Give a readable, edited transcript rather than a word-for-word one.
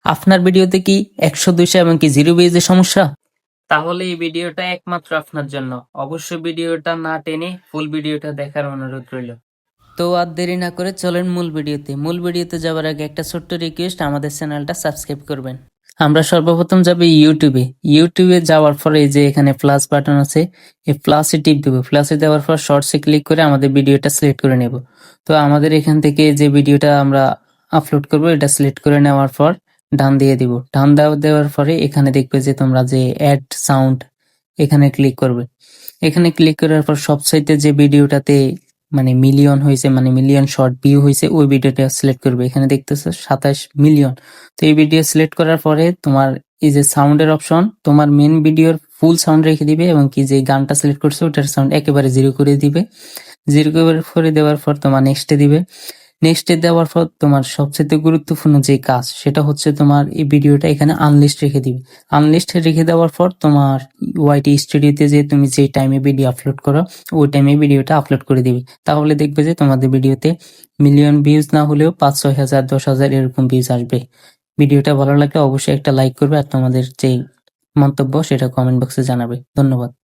আপনার ভিডিওতে কি 100, 200 এমনকি 0 ভিউজের সমস্যা? তাহলে এই ভিডিওটা একমাত্র আপনার জন্য। অবশ্যই ভিডিওটা না টেনে ফুল ভিডিওটা দেখার অনুরোধ রইল। তো আর দেরি না করে চলেন মূল ভিডিওতে। মূল ভিডিওতে যাওয়ার আগে একটা ছোট্ট রিকোয়েস্ট, আমাদের চ্যানেলটা সাবস্ক্রাইব করবেন। আমরা সর্বপ্রথম যাব ইউটিউবে। ইউটিউবে যাওয়ার পরে এই যে এখানে প্লাস বাটন আছে, এই প্লাসে টিপ দেবো। প্লাসে দেওয়ার পর শর্টসে ক্লিক করে আমাদের ভিডিওটা সিলেক্ট করে নেব। তো আমাদের এখান থেকে যে ভিডিওটা আমরা আপলোড করব এটা সিলেক্ট করে নেওয়ার পর ডান দিয়ে দিব। ডান দেওয়ার পরে এখানে দেখবে যে তোমরা যে অ্যাড সাউন্ড, এখানে ক্লিক করবে। এখানে ক্লিক করার পর সবচাইতে যে ভিডিওটাতে মানে মিলিয়ন হয়েছে, মানে মিলিয়ন শর্ট ভিউ হয়েছে, ওই ভিডিওটা সিলেক্ট করবে। এখানে দেখতেছো 27 মিলিয়ন। তো এই ভিডিও সিলেক্ট করার পরে তোমার এই যে সাউন্ডের অপশন, তোমার মেন ভিডিওর ফুল সাউন্ড রেখে দিবে এবং কি যে গানটা সিলেক্ট করছো ওটার সাউন্ড একেবারে 0 করে দিবে। 0 করে দেওয়ার পর তোমার নেক্সটে দিবে। নেক্সটে দেওয়ার পর তোমার সবচেয়ে গুরুত্বপূর্ণ যে কাজ সেটা হচ্ছে তোমার এই ভিডিওটা এখানে আনলিস্ট রেখে দিবে। আনলিস্ট রেখে দেওয়ার পর তোমার ওয়াইটি স্টুডিওতে যে তুমি যে টাইমে ভিডিও আপলোড করো ওই টাইমে ভিডিওটা আপলোড করে দিবে। তাহলে দেখবে যে তোমাদের ভিডিওতে মিলিয়ন ভিউজ না হলেও 5-6 হাজার 10,000 এরকম ভিউজ আসবে। ভিডিওটা ভালো লাগলে অবশ্যই একটা লাইক করবে আর তোমাদের যে মন্তব্য সেটা কমেন্ট বক্সে জানাবে। ধন্যবাদ।